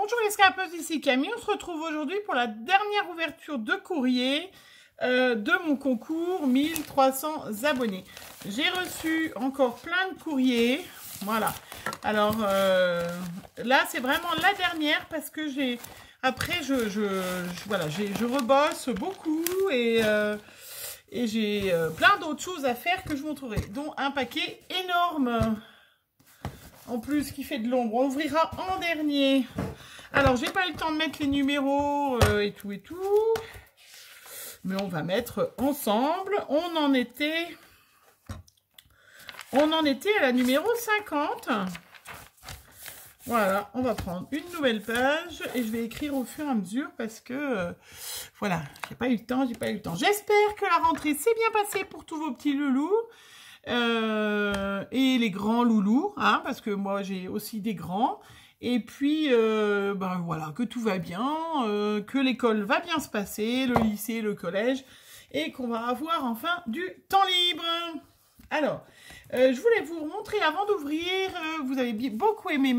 Bonjour les scrapeuses, ici Camille. On se retrouve aujourd'hui pour la dernière ouverture de courrier de mon concours 1300 abonnés. J'ai reçu encore plein de courriers. Voilà. Alors là, c'est vraiment la dernière parce que j'ai... Après, je rebosse beaucoup et j'ai plein d'autres choses à faire que je vous montrerai. Dont un paquet énorme. En plus, qui fait de l'ombre. On ouvrira en dernier. Alors, j'ai pas eu le temps de mettre les numéros et tout. Mais on va mettre ensemble. On en était à la numéro 50. Voilà, on va prendre une nouvelle page et je vais écrire au fur et à mesure parce que, voilà, j'ai pas eu le temps. J'espère que la rentrée s'est bien passée pour tous vos petits loulous. Et les grands loulous, hein, parce que moi j'ai aussi des grands, et puis ben voilà, que tout va bien, que l'école va bien se passer, le lycée, le collège, et qu'on va avoir enfin du temps libre. Alors, je voulais vous montrer avant d'ouvrir, vous avez beaucoup aimé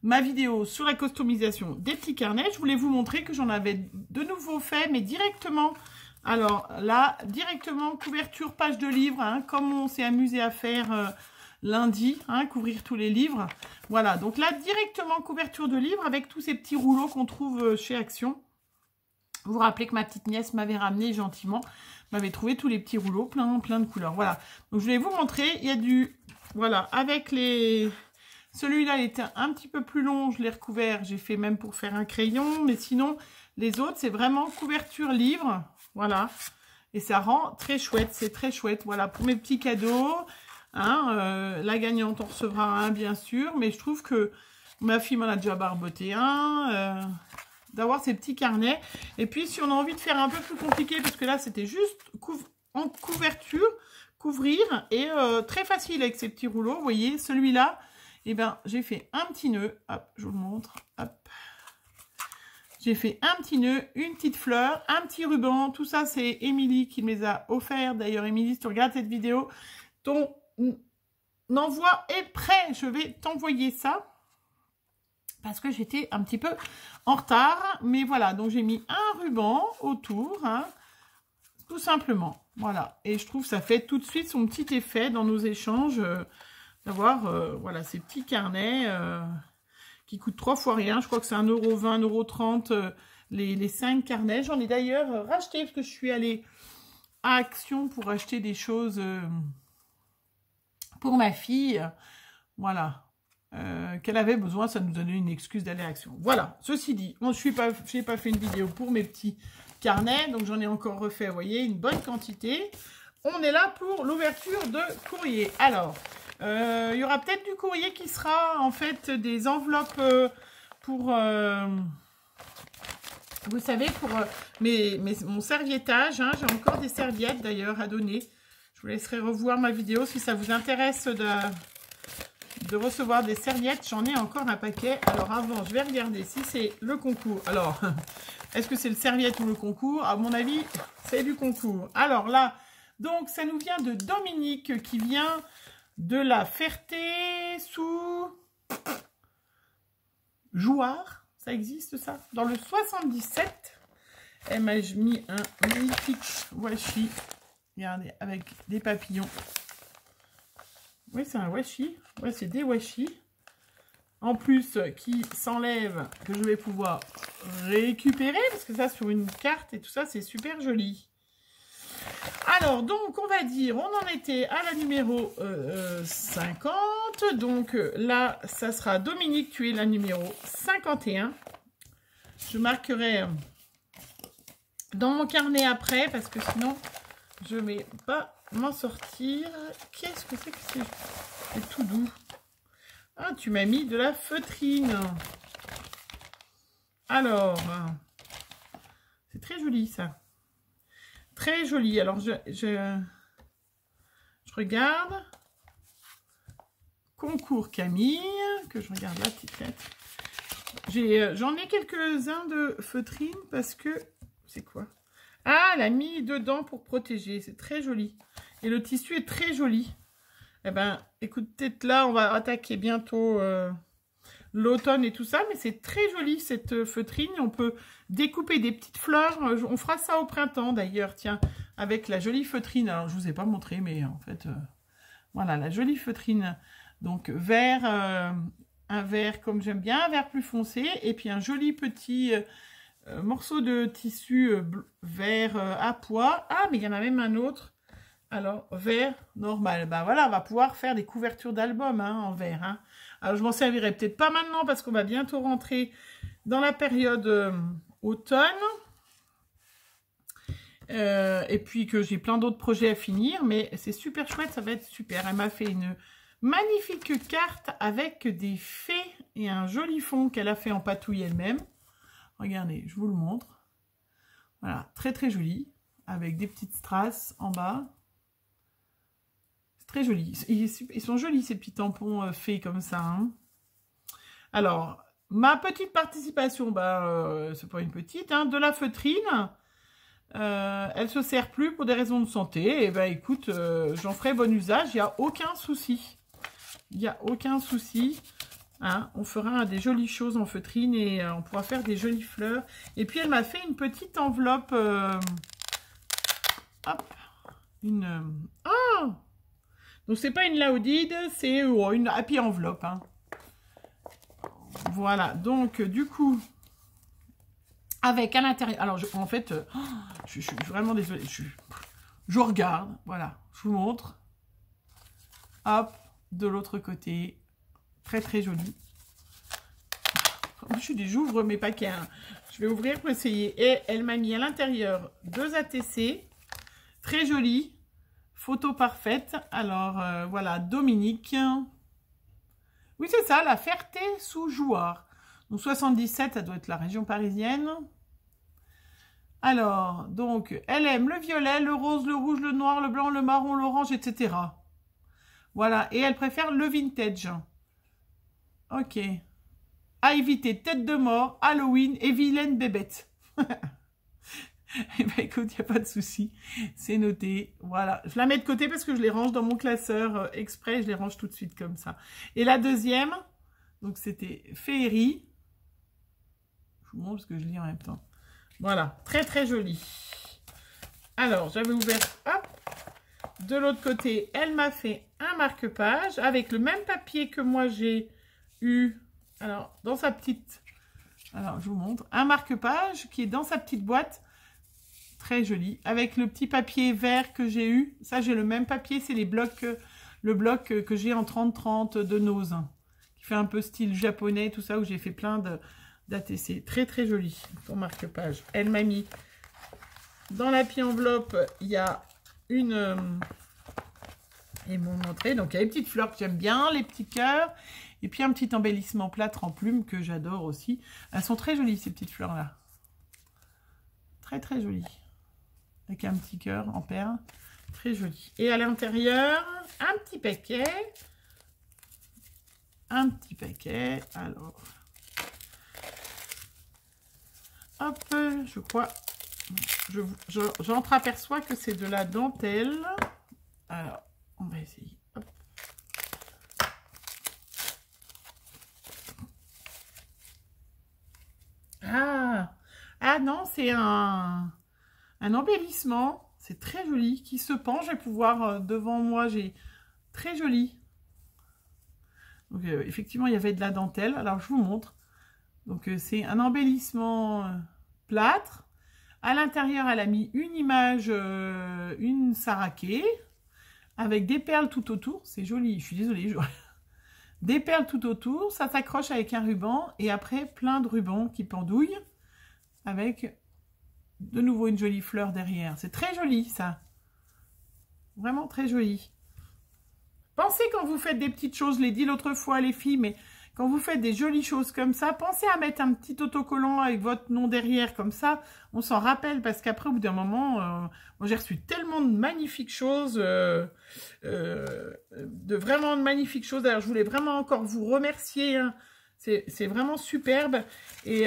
ma vidéo sur la customisation des petits carnets. Je voulais vous montrer que j'en avais de nouveau fait, mais directement. Alors là, directement, couverture, page de livre, hein, comme on s'est amusé à faire lundi, hein, couvrir tous les livres. Voilà, donc là, directement, couverture de livre avec tous ces petits rouleaux qu'on trouve chez Action. Vous vous rappelez que ma petite nièce m'avait ramené gentiment, m'avait trouvé tous les petits rouleaux, plein de couleurs. Voilà, donc je vais vous montrer, il y a du... Voilà, avec les... Celui-là, il était un petit peu plus long, je l'ai recouvert, j'ai fait même pour faire un crayon, mais sinon, les autres, c'est vraiment couverture livre. Voilà, et ça rend très chouette, c'est très chouette. Voilà, pour mes petits cadeaux, hein, la gagnante en recevra un, bien sûr, mais je trouve que ma fille m'en a déjà barboté un, d'avoir ces petits carnets. Et puis, si on a envie de faire un peu plus compliqué, parce que là, c'était juste en couverture, couvrir, et très facile avec ces petits rouleaux, vous voyez, celui-là, eh ben, j'ai fait un petit nœud, hop, je vous le montre, hop. J'ai fait un petit nœud, une petite fleur, un petit ruban. Tout ça, c'est Émilie qui me les a offerts. D'ailleurs, Émilie, si tu regardes cette vidéo, ton envoi est prêt. Je vais t'envoyer ça parce que j'étais un petit peu en retard. Mais voilà, donc j'ai mis un ruban autour, hein, tout simplement. Voilà, et je trouve que ça fait tout de suite son petit effet dans nos échanges d'avoir voilà, ces petits carnets... qui coûte 3 fois rien. Je crois que c'est 1,20 €, 1,30 € les 5 carnets. J'en ai d'ailleurs racheté parce que je suis allée à Action pour acheter des choses pour ma fille. Voilà. Qu'elle avait besoin, ça nous donnait une excuse d'aller à Action. Voilà. Ceci dit, je n'ai pas fait une vidéo pour mes petits carnets, donc j'en ai encore refait, vous voyez, une bonne quantité. On est là pour l'ouverture de courrier. Alors... il y aura peut-être du courrier qui sera en fait des enveloppes pour, vous savez, pour mon serviettage. Hein. J'ai encore des serviettes d'ailleurs à donner. Je vous laisserai revoir ma vidéo si ça vous intéresse de recevoir des serviettes. J'en ai encore un paquet. Alors avant, je vais regarder si c'est le concours. Alors, est-ce que c'est le serviette ou le concours? À mon avis, c'est du concours. Alors là, donc ça nous vient de Dominique qui vient... de la Ferté-sous Jouard, ça existe ça? Dans le 77, elle m'a mis un magnifique washi, regardez, avec des papillons. Oui, c'est un washi, ouais, c'est des washi. En plus, qui s'enlève, que je vais pouvoir récupérer, parce que ça, sur une carte et tout ça, c'est super joli. Alors, donc, on va dire, on en était à la numéro 50. Donc, là, ça sera Dominique, tu es la numéro 51. Je marquerai dans mon carnet après, parce que sinon, je ne vais pas m'en sortir. Qu'est-ce que c'est que c'est tout doux. Ah, tu m'as mis de la feutrine. Alors, c'est très joli, ça. Très joli. Alors, je regarde. Concours Camille. Que je regarde la petite lettre. J'en ai quelques-uns de feutrine parce que... C'est quoi? Ah, elle a mis dedans pour protéger. C'est très joli. Et le tissu est très joli. Eh ben, écoute, peut-être là, on va attaquer bientôt l'automne et tout ça, mais c'est très joli cette feutrine. On peut découper des petites fleurs. On fera ça au printemps d'ailleurs, tiens, avec la jolie feutrine. Alors, je vous ai pas montré, mais en fait, voilà, la jolie feutrine. Donc, vert, un vert comme j'aime bien, un vert plus foncé, et puis un joli petit morceau de tissu vert à pois. Ah, mais il y en a même un autre. Alors, vert normal. Ben voilà, on va pouvoir faire des couvertures d'albums hein, en vert. Hein. Alors, je m'en servirai peut-être pas maintenant parce qu'on va bientôt rentrer dans la période automne. Et puis que j'ai plein d'autres projets à finir. Mais c'est super chouette, ça va être super. Elle m'a fait une magnifique carte avec des fées et un joli fond qu'elle a fait en patouille elle-même. Regardez, je vous le montre. Voilà, très très joli. Avec des petites strass en bas. Très joli. Ils sont jolis ces petits tampons faits comme ça. Hein. Alors, ma petite participation, c'est pas une petite, hein, de la feutrine. Elle se sert plus pour des raisons de santé. Et ben écoute, j'en ferai bon usage. Il n'y a aucun souci. Il n'y a aucun souci. Hein. On fera des jolies choses en feutrine et on pourra faire des jolies fleurs. Et puis elle m'a fait une petite enveloppe. Hop. Oh, donc, c'est pas une Laudide, c'est une Happy Enveloppe. Hein. Voilà, donc, du coup, avec à l'intérieur... Alors, en fait, je suis vraiment désolée. Je regarde, voilà, je vous montre. Hop, de l'autre côté. Très, très joli. J'ouvre mes paquets. Hein. Je vais ouvrir pour essayer. Et elle m'a mis à l'intérieur 2 ATC. Très joli. Photo parfaite. Alors, voilà, Dominique. Oui, c'est ça, la Ferté-sous-Jouarre. Donc, 77, ça doit être la région parisienne. Alors, donc, elle aime le violet, le rose, le rouge, le noir, le blanc, le marron, l'orange, etc. Voilà, et elle préfère le vintage. Ok. À éviter, tête de mort, Halloween et vilaine bébête. Eh bien, écoute, il n'y a pas de souci. C'est noté. Voilà. Je la mets de côté parce que je les range dans mon classeur exprès. Je les range tout de suite comme ça. Et la deuxième, donc c'était Féerie. Je vous montre parce que je lis en même temps. Voilà. Très, très joli. Alors, j'avais ouvert, hop. De l'autre côté, elle m'a fait un marque-page avec le même papier que moi j'ai eu. Alors, dans sa petite... Alors, je vous montre. Un marque-page qui est dans sa petite boîte. Très joli. Avec le petit papier vert que j'ai eu. Ça, j'ai le même papier. C'est les blocs, le bloc que j'ai en 30-30 de Nose. Qui fait un peu style japonais, tout ça, où j'ai fait plein d'ATC. Très, très joli. Ton marque-page. Elle m'a mis dans la petite enveloppe, il y a une... Ils m'ont montré. Donc, il y a les petites fleurs que j'aime bien, les petits cœurs. Et puis, un petit embellissement plâtre en plumes que j'adore aussi. Elles sont très jolies, ces petites fleurs-là. Très, très jolies. Avec un petit cœur en perles. Très joli. Et à l'intérieur, un petit paquet. Un petit paquet. Alors, hop, je crois... J'entre-aperçois que c'est de la dentelle. Alors, on va essayer. Hop. Ah non, c'est un embellissement. C'est très joli. Qui se penche. Je vais pouvoir, devant moi, j'ai très joli. Donc, effectivement, il y avait de la dentelle. Alors, je vous montre. Donc, c'est un embellissement plâtre. À l'intérieur, elle a mis une image, une saraké, avec des perles tout autour. C'est joli, je suis désolée. Des perles tout autour, ça s'accroche avec un ruban, et après, plein de rubans qui pendouillent, avec de nouveau une jolie fleur derrière. C'est très joli, ça. Vraiment très joli. Pensez quand vous faites des petites choses, je l'ai dit l'autre fois, les filles, mais... Quand vous faites des jolies choses comme ça, pensez à mettre un petit autocollant avec votre nom derrière, comme ça, on s'en rappelle, parce qu'après, au bout d'un moment, moi j'ai reçu tellement de magnifiques choses, de vraiment de magnifiques choses. D'ailleurs, je voulais vraiment encore vous remercier, hein. C'est vraiment superbe. Et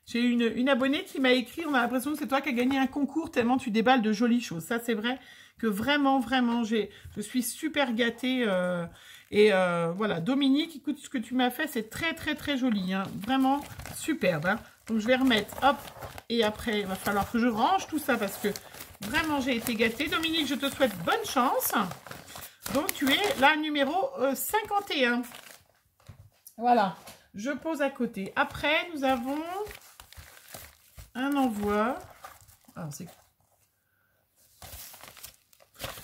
j'ai une abonnée qui m'a écrit, on a l'impression que c'est toi qui as gagné un concours, tellement tu déballes de jolies choses. Ça, c'est vrai que vraiment, vraiment, je suis super gâtée. Et voilà, Dominique, écoute, ce que tu m'as fait, c'est très, très, très joli. Hein. Vraiment superbe. Hein. Donc, je vais remettre, hop, et après, il va falloir que je range tout ça parce que vraiment, j'ai été gâtée. Dominique, je te souhaite bonne chance. Donc, tu es la numéro 51. Voilà, je pose à côté. Après, nous avons un envoi.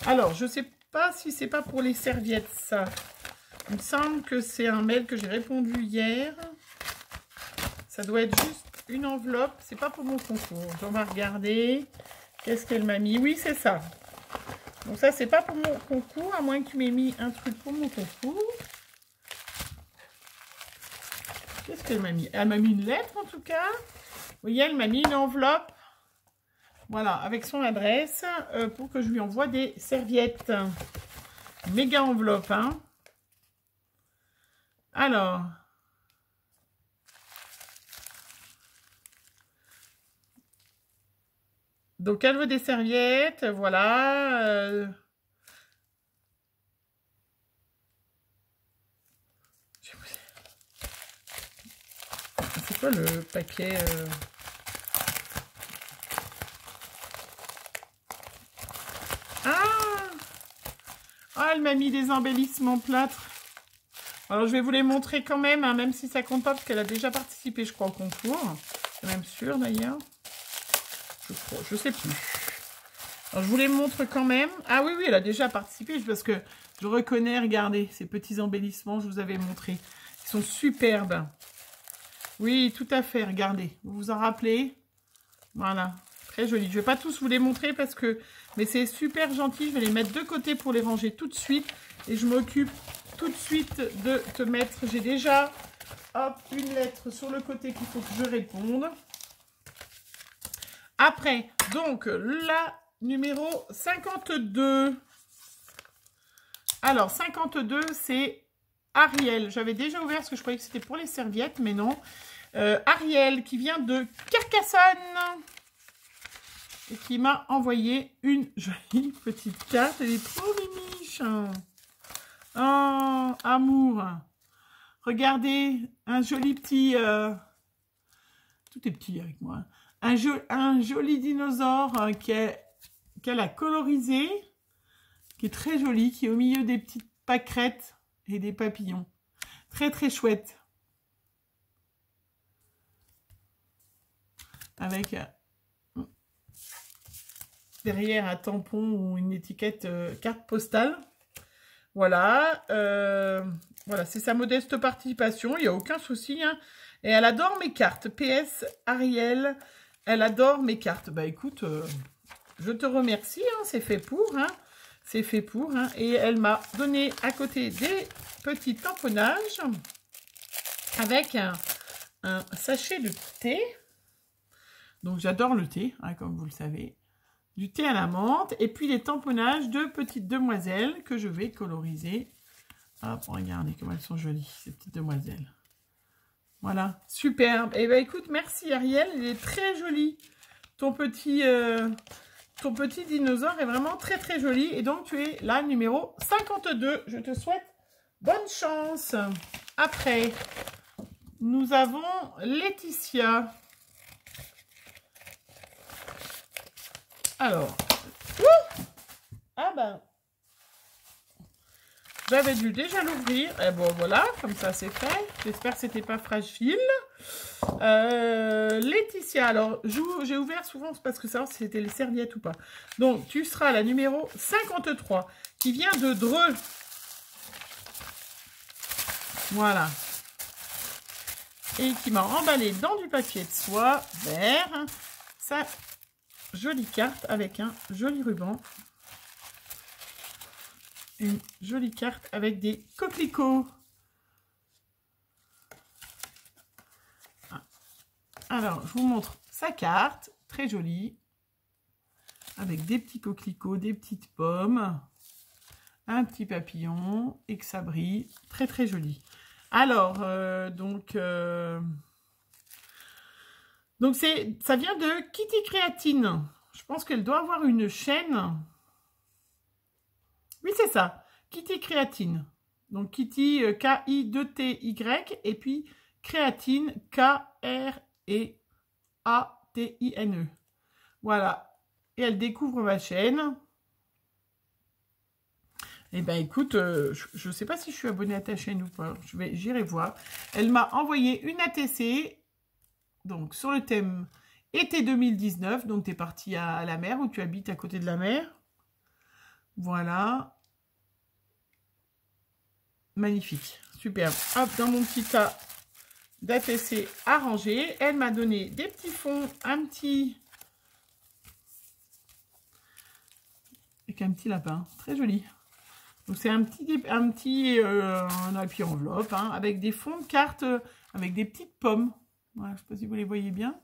Alors, je ne sais pas si c'est pas pour les serviettes, ça. Il me semble que c'est un mail que j'ai répondu hier. Ça doit être juste une enveloppe. C'est pas pour mon concours. On va regarder. Qu'est-ce qu'elle m'a mis? Oui, c'est ça. Donc ça, c'est pas pour mon concours, à moins que tu m'aies mis un truc pour mon concours. Qu'est-ce qu'elle m'a mis? Elle m'a mis une lettre, en tout cas. Vous voyez, elle m'a mis une enveloppe. Voilà, avec son adresse, pour que je lui envoie des serviettes. Méga enveloppe, hein. Alors. Donc, elle veut des serviettes, voilà. C'est quoi le paquet Ah, elle m'a mis des embellissements plâtre. Alors, je vais vous les montrer quand même, hein, même si ça compte pas, parce qu'elle a déjà participé, je crois, au concours. C'est même sûr, d'ailleurs. Je sais plus. Alors, je vous les montre quand même. Ah oui, oui, elle a déjà participé, parce que je reconnais, regardez, ces petits embellissements, je vous avais montré. Ils sont superbes. Oui, tout à fait, regardez. Vous vous en rappelez? Voilà, très joli. Je ne vais pas tous vous les montrer, parce que... Mais c'est super gentil, je vais les mettre de côté pour les ranger tout de suite. Et je m'occupe tout de suite de te mettre... J'ai déjà, hop, une lettre sur le côté qu'il faut que je réponde. Après, donc, la numéro 52. Alors, 52, c'est Ariel. J'avais déjà ouvert parce que je croyais que c'était pour les serviettes, mais non. Ariel, qui vient de Carcassonne. Et qui m'a envoyé une jolie petite carte. Elle est trop mimiche. Oh, amour. Regardez, un joli petit... Tout est petit avec moi. Un joli dinosaure qu'elle a colorisé, qui est très joli, qui est au milieu des petites pâquerettes et des papillons. Très, très chouette. Avec... derrière un tampon ou une étiquette carte postale. Voilà. Voilà, c'est sa modeste participation. Il n'y a aucun souci. Hein. Et elle adore mes cartes. PS, Ariel, elle adore mes cartes. Bah écoute, je te remercie. Hein, c'est fait pour. Hein. C'est fait pour. Hein. Et elle m'a donné à côté des petits tamponnages avec un sachet de thé. Donc j'adore le thé, hein, comme vous le savez. Du thé à la menthe et puis les tamponnages de petites demoiselles que je vais coloriser. Hop, regardez comme elles sont jolies, ces petites demoiselles. Voilà, superbe. Et bien écoute, merci Ariel, il est très joli. Ton petit dinosaure est vraiment très très joli. Et donc tu es la numéro 52. Je te souhaite bonne chance. Après, nous avons Laetitia. Alors, ah ben, j'avais dû déjà l'ouvrir. Et bon, voilà, comme ça c'est fait. J'espère que c'était pas fragile. Laetitia, alors, j'ai ouvert souvent parce que savoir si c'était les serviettes ou pas. Donc, tu seras la numéro 53, qui vient de Dreux. Voilà. Et qui m'a emballé dans du papier de soie vert. Ça... jolie carte avec un joli ruban. Une jolie carte avec des coquelicots. Alors, je vous montre sa carte. Très jolie. Avec des petits coquelicots, des petites pommes. Un petit papillon. Et que ça brille. Très, très joli. Alors, donc ça vient de Kitty Créatine. Je pense qu'elle doit avoir une chaîne. Oui, c'est ça. Kitty Créatine. Donc Kitty, K-I-2-T-Y, et puis Créatine, K-R-E-A-T-I-N-E. Voilà. Et elle découvre ma chaîne. Eh ben écoute, je ne sais pas si je suis abonnée à ta chaîne ou pas. J'irai voir. Elle m'a envoyé une ATC, donc sur le thème été 2019. Donc tu es partie à la mer, où tu habites à côté de la mer. Voilà. Magnifique. Superbe. Hop, dans mon petit tas d'ATC à ranger. Elle m'a donné des petits fonds, un petit... avec un petit lapin. Très joli. Donc c'est un petit enveloppe, hein, avec des fonds de cartes, avec des petites pommes. Voilà, je ne sais pas si vous les voyez bien.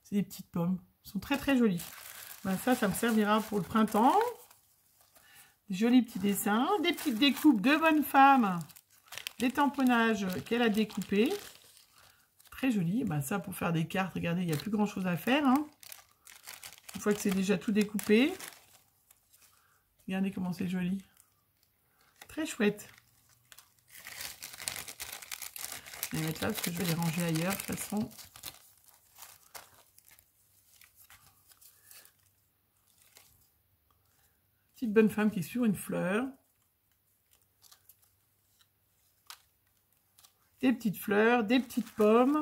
C'est des petites pommes. Elles sont très très jolies. Ben, ça me servira pour le printemps. Des jolis petits dessins, des petites découpes de bonne femme, des tamponnages qu'elle a découpés. Très joli. Ben, ça pour faire des cartes, regardez, il n'y a plus grand chose à faire. Hein. Une fois que c'est déjà tout découpé. Regardez comment c'est joli. Très chouette. Je vais les mettre là parce que je vais les ranger ailleurs de toute façon. Petite bonne femme qui est sur une fleur. Des petites fleurs, des petites pommes.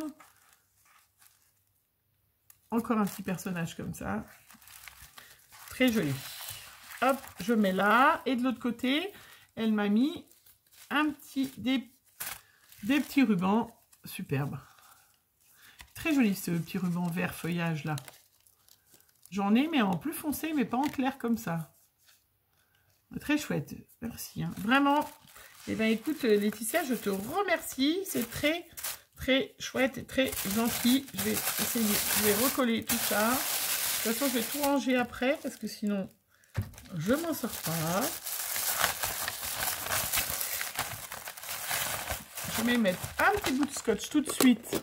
Encore un petit personnage comme ça. Très joli. Hop, je mets là. Et de l'autre côté... elle m'a mis des petits rubans superbes. Très joli ce petit ruban vert feuillage là. J'en ai mais en plus foncé mais pas en clair comme ça. Très chouette. Merci. Hein. Vraiment. Eh bien écoute Laetitia, je te remercie. C'est très très chouette et très gentil. Je vais essayer. Je vais recoller tout ça. De toute façon je vais tout ranger après parce que sinon je m'en sors pas. Je vais mettre un petit bout de scotch tout de suite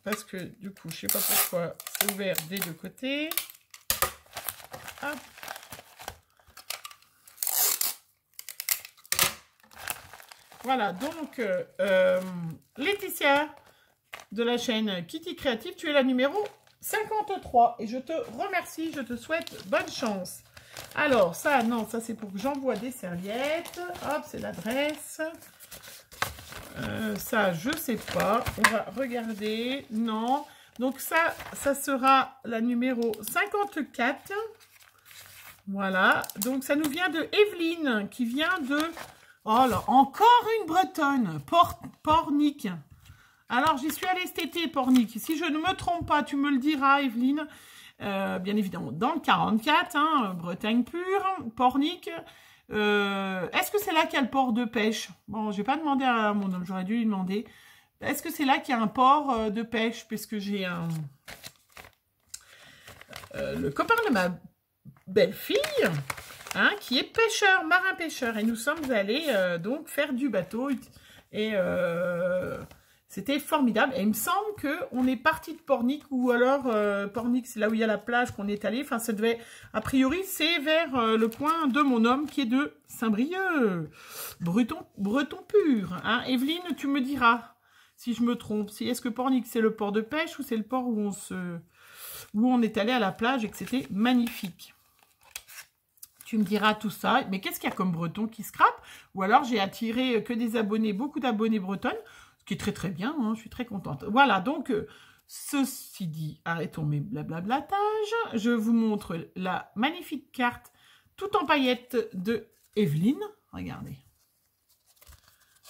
parce que du coup je sais pas pourquoi c'est ouvert des deux côtés. Hop. Voilà donc Laetitia de la chaîne Kitty Créative, tu es la numéro 53 et je te remercie, je te souhaite bonne chance. Alors ça non, ça c'est pour que j'envoie des serviettes. Hop, c'est l'adresse. Ça, je sais pas. On va regarder. Non. Donc ça sera la numéro 54. Voilà. Donc ça nous vient de Evelyne, qui vient de... oh là, encore une bretonne. Pornic. Alors, j'y suis allée cet été, Pornic. Si je ne me trompe pas, tu me le diras, Evelyne. Bien évidemment, dans le 44, hein, Bretagne pure, Pornic. Est-ce que c'est là qu'il y a le port de pêche? Bon, je vais pas demandé à mon homme, j'aurais dû lui demander. Est-ce que c'est là qu'il y a un port de pêche? Puisque j'ai un... le copain de ma belle-fille, hein, qui est pêcheur, marin-pêcheur. Et nous sommes allés donc faire du bateau. Et c'était formidable. Et il me semble qu'on est parti de Pornic, ou alors Pornic, c'est là où il y a la plage qu'on est allé. Enfin, ça devait... a priori, c'est vers le coin de mon homme qui est de Saint-Brieuc. Breton pur. Hein. Evelyne, tu me diras si je me trompe. Est-ce que Pornic, c'est le port de pêche ou c'est le port où on est allé à la plage et que c'était magnifique? Tu me diras tout ça. Mais qu'est-ce qu'il y a comme breton qui scrape? Ou alors j'ai attiré que des abonnés, beaucoup d'abonnés bretonnes, ce qui est très très bien, hein, je suis très contente. Voilà, donc, ceci dit, arrêtons mes blablablatage. Je vous montre la magnifique carte tout en paillettes de Evelyne. Regardez.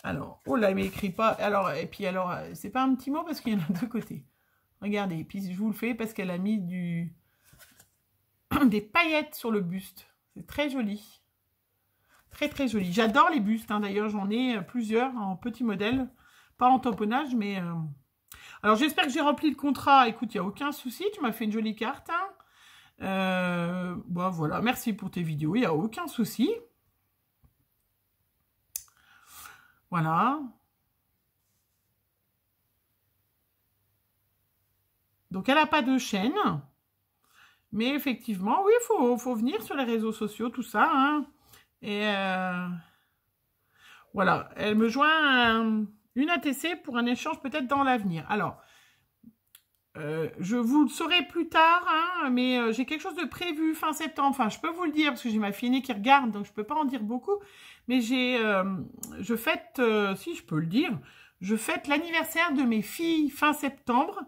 Alors, oh là, il m'écrit pas. Alors, et puis alors, c'est pas un petit mot parce qu'il y en a deux côtés. Regardez, et puis je vous le fais parce qu'elle a mis des paillettes sur le buste. C'est très joli. Très, très joli. J'adore les bustes. Hein. D'ailleurs, j'en ai plusieurs en petit modèle. Pas en tamponnage, mais... Alors, j'espère que j'ai rempli le contrat. Écoute, il n'y a aucun souci. Tu m'as fait une jolie carte. Hein. Bon, voilà. Merci pour tes vidéos. Il n'y a aucun souci. Voilà. Donc, elle n'a pas de chaîne. Mais effectivement, oui, il faut venir sur les réseaux sociaux, tout ça. Hein. Et Voilà, elle me joint une ATC pour un échange peut-être dans l'avenir. Alors, je vous le saurai plus tard, hein, mais j'ai quelque chose de prévu fin septembre. Enfin, je peux vous le dire parce que j'ai ma fille aînée qui regarde, donc je peux pas en dire beaucoup. Mais je fête, si je peux le dire, je fête l'anniversaire de mes filles fin septembre.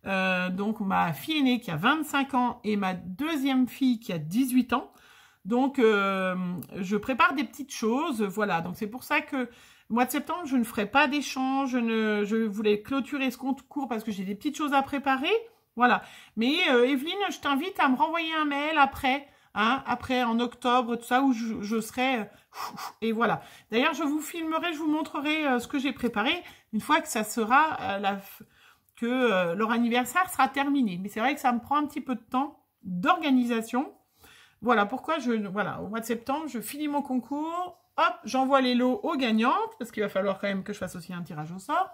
Donc ma fille aînée qui a 25 ans et ma deuxième fille qui a 18 ans. Donc je prépare des petites choses, voilà. Donc c'est pour ça que mois de septembre, je ne ferai pas d'échange, je voulais clôturer ce compte court parce que j'ai des petites choses à préparer. Voilà. Mais Evelyne, je t'invite à me renvoyer un mail après, hein, après en octobre, tout ça, où je serai... et voilà. D'ailleurs, je vous filmerai, je vous montrerai ce que j'ai préparé une fois que ça sera leur anniversaire sera terminé. Mais c'est vrai que ça me prend un petit peu de temps d'organisation. Voilà pourquoi voilà, au mois de septembre, je finis mon concours. Hop, j'envoie les lots aux gagnantes, parce qu'il va falloir quand même que je fasse aussi un tirage au sort.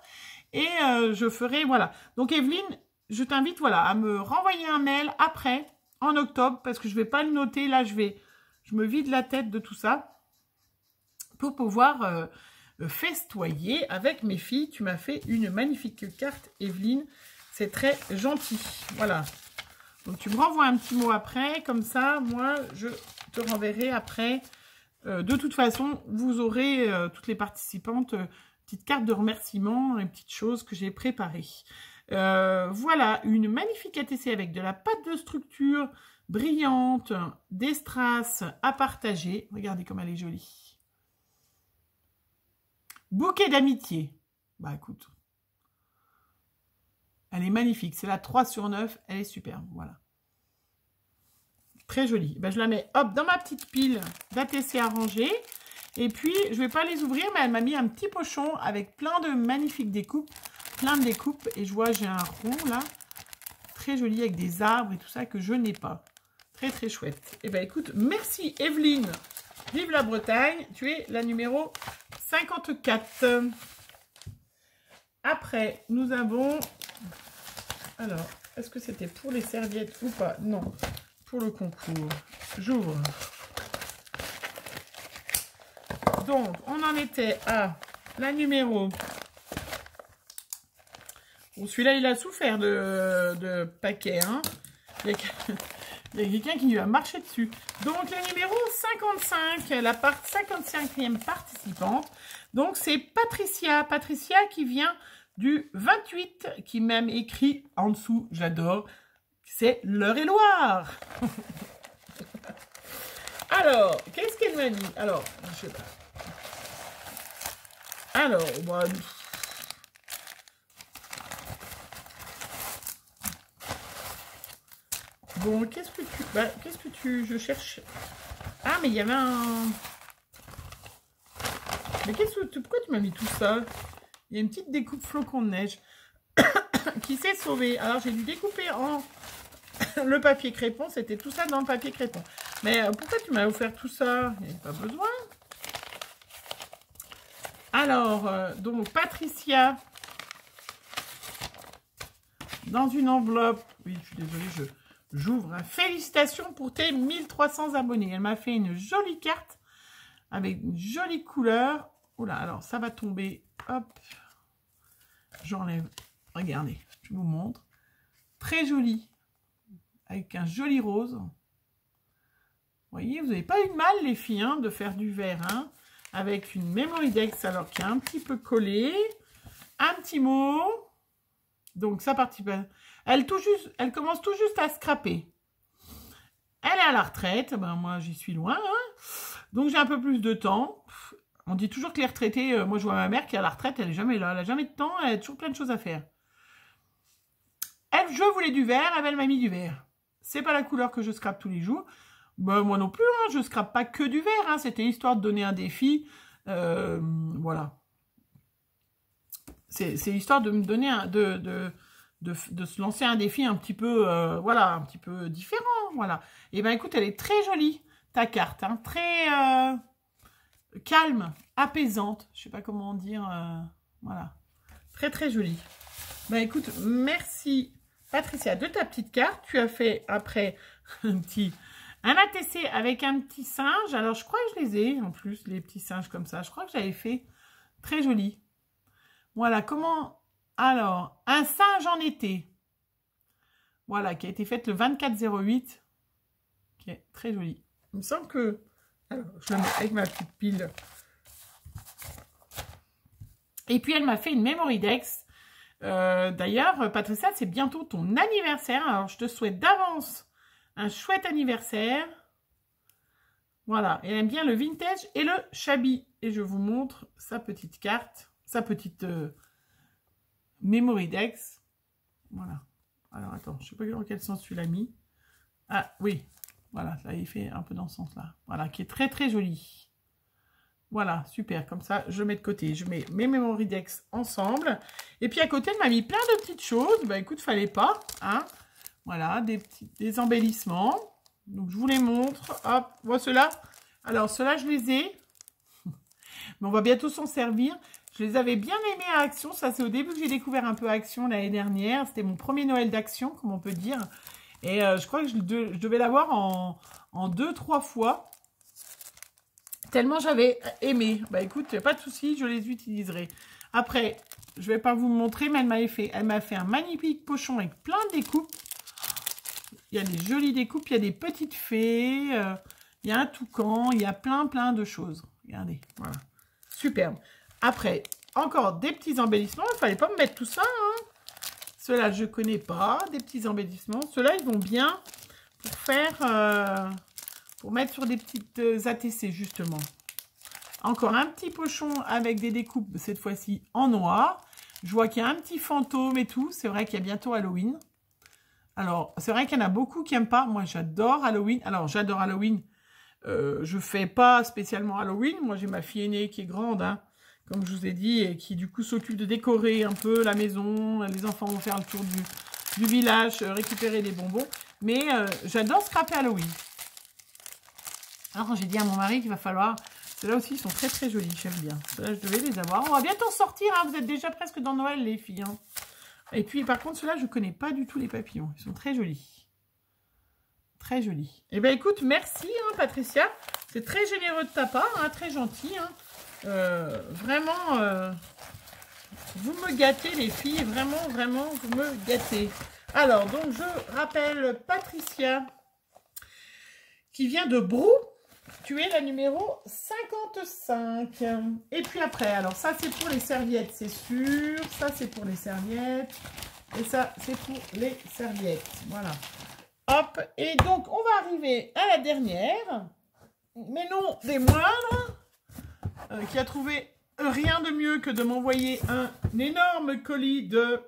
Et je ferai, voilà. Donc Evelyne, je t'invite, voilà, à me renvoyer un mail après, en octobre, parce que je ne vais pas le noter. Là, je me vide la tête de tout ça, pour pouvoir festoyer avec mes filles. Tu m'as fait une magnifique carte, Evelyne. C'est très gentil. Voilà. Donc tu me renvoies un petit mot après, comme ça, moi, je te renverrai après. De toute façon, vous aurez, toutes les participantes, petite carte de remerciement et petites choses que j'ai préparées. Voilà, une magnifique ATC avec de la pâte de structure brillante, des strass à partager. Regardez comme elle est jolie. Bouquet d'amitié. Bah écoute, elle est magnifique. C'est la 3/9, elle est superbe, voilà. Très jolie. Ben, je la mets hop dans ma petite pile d'ATC à ranger. Et puis, je ne vais pas les ouvrir, mais elle m'a mis un petit pochon avec plein de magnifiques découpes. Plein de découpes. Et je vois, j'ai un rond là. Très joli avec des arbres et tout ça que je n'ai pas. Très, très chouette. Et ben écoute, merci Evelyne. Vive la Bretagne. Tu es la numéro 54. Après, nous avons... Alors, est-ce que c'était pour les serviettes ou pas? Non. Pour le concours. J'ouvre. Donc, on en était à la numéro... Bon, celui-là, il a souffert de paquets. Hein. Il y a quelqu'un qui lui a marché dessus. Donc, la numéro 55, la 55e participante. Donc, c'est Patricia. Patricia qui vient du 28, qui même écrit en dessous, j'adore, c'est l'Eure-et-Loire. Alors, qu'est-ce qu'elle m'a dit? Alors, je sais pas. Alors, bah, bon, qu'est-ce que tu... Je cherche... Ah, mais il y avait un... Mais pourquoi tu m'as mis tout ça? Il y a une petite découpe flocon de neige qui s'est sauvée. Alors, j'ai dû découper en le papier crépon. C'était tout ça dans le papier crépon. Mais pourquoi tu m'as offert tout ça? Il n'y avait pas besoin. Alors, donc, Patricia, dans une enveloppe. Oui, je suis désolée, j'ouvre. Félicitations pour tes 1300 abonnés. Elle m'a fait une jolie carte avec une jolie couleur. Oula, alors, ça va tomber. Hop. J'enlève. Regardez, je vous montre. Très joli. Avec un joli rose. Vous voyez, vous n'avez pas eu de mal, les filles, hein, de faire du vert. Hein, avec une Memoridex, alors qui est un petit peu collé. Un petit mot. Donc, ça participe. Elle commence tout juste à scraper. Elle est à la retraite. Ben, moi, j'y suis loin. Hein, donc, j'ai un peu plus de temps. On dit toujours que les retraités, moi je vois ma mère qui est à la retraite, elle n'est jamais là, elle n'a jamais de temps, elle a toujours plein de choses à faire. Je voulais du vert, elle m'a mis du vert. C'est pas la couleur que je scrape tous les jours. Ben, moi non plus, hein, je scrape pas que du vert, hein, c'était histoire de donner un défi. Voilà. C'est histoire de me donner de se lancer un défi un petit peu, voilà, un petit peu différent, voilà. Et ben écoute, elle est très jolie, ta carte, hein, très... calme, apaisante, je sais pas comment dire, voilà, très très jolie. Ben écoute, merci Patricia de ta petite carte. Tu as fait après un ATC avec un petit singe. Alors je crois que je les ai en plus, les petits singes comme ça. Je crois que j'avais fait Très joli. Voilà, comment... Alors, un singe en été. Voilà, qui a été faite le 24/08. Ok, très joli. Il me semble que... Alors, je le mets avec ma petite pile. Et puis, elle m'a fait une Memory Dex. D'ailleurs, Patricia, c'est bientôt ton anniversaire. Alors, je te souhaite d'avance un chouette anniversaire. Voilà, elle aime bien le vintage et le shabby. Et je vous montre sa petite carte, sa petite Memory Dex. Voilà. Alors, attends, je ne sais pas dans quel sens tu l'as mis. Ah, oui. Voilà, là, il fait un peu dans ce sens-là. Voilà, qui est très, très joli. Voilà, super. Comme ça, je mets de côté. Je mets mes Memory Dex ensemble. Et puis, à côté, elle m'a mis plein de petites choses. Bah, écoute, fallait pas. Hein. Voilà, des embellissements. Donc, je vous les montre. Hop, voilà ceux-là. Alors, ceux-là, je les ai. Mais on va bientôt s'en servir. Je les avais bien aimés à Action. Ça, c'est au début que j'ai découvert un peu Action l'année dernière. C'était mon premier Noël d'Action, comme on peut dire. Et je crois que je devais l'avoir en 2-3 fois. Tellement j'avais aimé. Bah écoute, il n'y a pas de souci, je les utiliserai. Après, je ne vais pas vous le montrer, mais elle m'a fait un magnifique pochon avec plein de découpes. Il y a des jolies découpes, il y a des petites fées, il y a un toucan, il y a plein de choses. Regardez, voilà. Superbe. Après, encore des petits embellissements. Il ne fallait pas me mettre tout ça. Hein. Ceux-là, je ne connais pas. Des petits embellissements. Ceux-là, ils vont bien pour faire... pour mettre sur des petites ATC, justement. Encore un petit pochon avec des découpes, cette fois-ci en noir. Je vois qu'il y a un petit fantôme et tout. C'est vrai qu'il y a bientôt Halloween. Alors, c'est vrai qu'il y en a beaucoup qui n'aiment pas. Moi, j'adore Halloween. Alors, j'adore Halloween. Je ne fais pas spécialement Halloween. Moi, j'ai ma fille aînée qui est grande, hein, comme je vous ai dit, et qui, du coup, s'occupe de décorer un peu la maison. Les enfants vont faire le tour du village, récupérer des bonbons. Mais j'adore scraper Halloween. Alors, j'ai dit à mon mari qu'il va falloir... Ceux-là aussi, ils sont très, très jolis. J'aime bien. Ceux-là, je devais les avoir. On va bientôt sortir. Hein. Vous êtes déjà presque dans Noël, les filles. Hein. Et puis, par contre, ceux-là, je ne connais pas du tout les papillons. Ils sont très jolis. Très jolis. Eh bien, écoute, merci, hein, Patricia. C'est très généreux de ta part. Hein, très gentil. Hein. Vraiment, vous me gâtez, les filles. Vraiment, vraiment, vous me gâtez. Alors, donc, je rappelle Patricia qui vient de Brou. Tu es la numéro 55. Et puis après, alors ça c'est pour les serviettes, c'est sûr. Ça c'est pour les serviettes. Et ça c'est pour les serviettes. Voilà. Hop. Et donc on va arriver à la dernière. Mais non des moindres. Qui a trouvé rien de mieux que de m'envoyer un énorme colis de...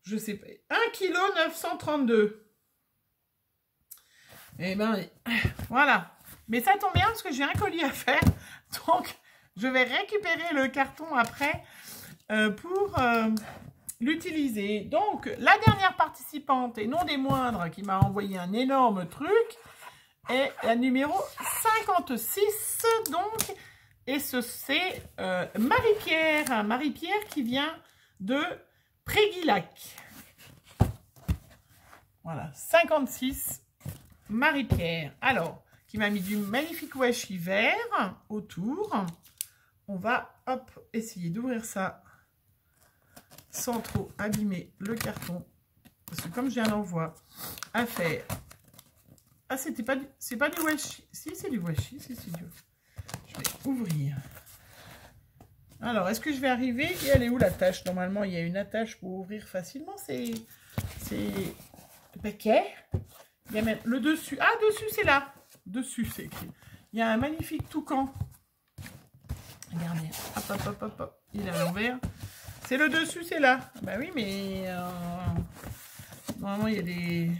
Je sais pas. 1,932 kg. Eh ben, voilà. Mais ça tombe bien parce que j'ai un colis à faire. Donc, je vais récupérer le carton après pour l'utiliser. Donc, la dernière participante, et non des moindres, qui m'a envoyé un énorme truc, est la numéro 56. Donc, et c'est Marie-Pierre. Marie-Pierre qui vient de Préguilac. Voilà, 56. Marie-Pierre. Alors, qui m'a mis du magnifique washi vert autour. On va, hop, essayer d'ouvrir ça sans trop abîmer le carton. Parce que comme j'ai un envoi à faire... Ah, c'est pas du washi. Si, c'est du washi. Si, c'est du... Je vais ouvrir. Alors, est-ce que je vais arriver? Et elle est où l'attache? Normalement, il y a une attache pour ouvrir facilement. C'est le paquet. Il y a même le dessus. Ah, dessus, c'est là. Dessus, c'est écrit. Il y a un magnifique toucan. Regardez. Hop, hop, hop, hop, hop. Il est à l'envers. C'est le dessus, c'est là. Bah oui, mais... normalement, il y a des...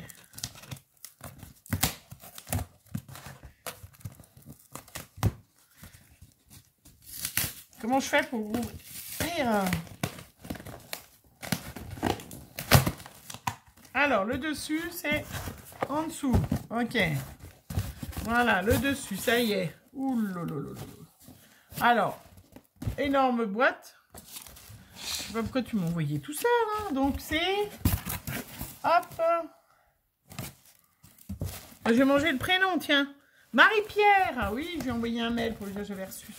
Comment je fais pour ouvrir? Alors, le dessus, c'est en dessous. Ok. Voilà, le dessus, ça y est. Ouh là là là là. Alors, énorme boîte. Je sais pas pourquoi tu m'as envoyé tout ça, hein. Donc, c'est... Hop. Je vais manger le prénom, tiens. Marie-Pierre. Ah oui, je lui ai envoyé un mail pour lui dire que j'avais reçu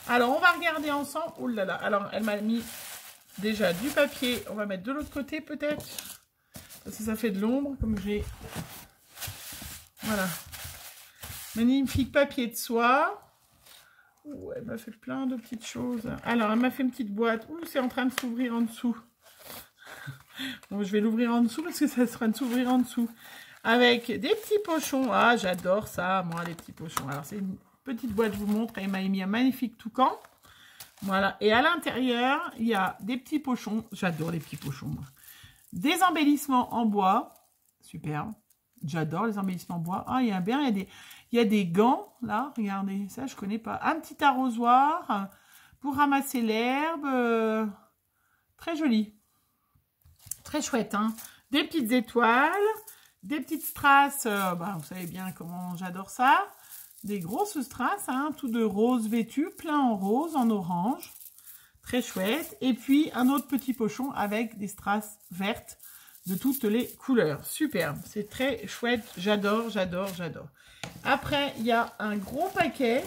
Alors, on va regarder ensemble. Oh là là. Alors, elle m'a mis déjà du papier. On va mettre de l'autre côté, peut-être. Parce que ça fait de l'ombre, comme j'ai... Voilà. Magnifique papier de soie. Ouh, elle m'a fait plein de petites choses. Alors, elle m'a fait une petite boîte. Ouh, c'est en train de s'ouvrir en dessous. Bon, je vais l'ouvrir en dessous parce que ça sera de s'ouvrir en dessous. Avec des petits pochons. Ah, j'adore ça, moi, les petits pochons. Alors, c'est une petite boîte, je vous montre. Elle m'a mis un magnifique toucan. Voilà. Et à l'intérieur, il y a des petits pochons. J'adore les petits pochons, moi. Des embellissements en bois. Super. J'adore les embellissements en bois. Ah, il y a bien, il y a des gants, là. Regardez, ça, je connais pas. Un petit arrosoir pour ramasser l'herbe. Très joli. Très chouette, hein. Des petites étoiles. Des petites strass. Vous savez bien comment j'adore ça. Des grosses strass, hein, tout de rose vêtu, plein en rose, en orange. Très chouette. Et puis, un autre petit pochon avec des strass vertes de toutes les couleurs. Superbe. C'est très chouette. J'adore, j'adore, j'adore. Après, il y a un gros paquet.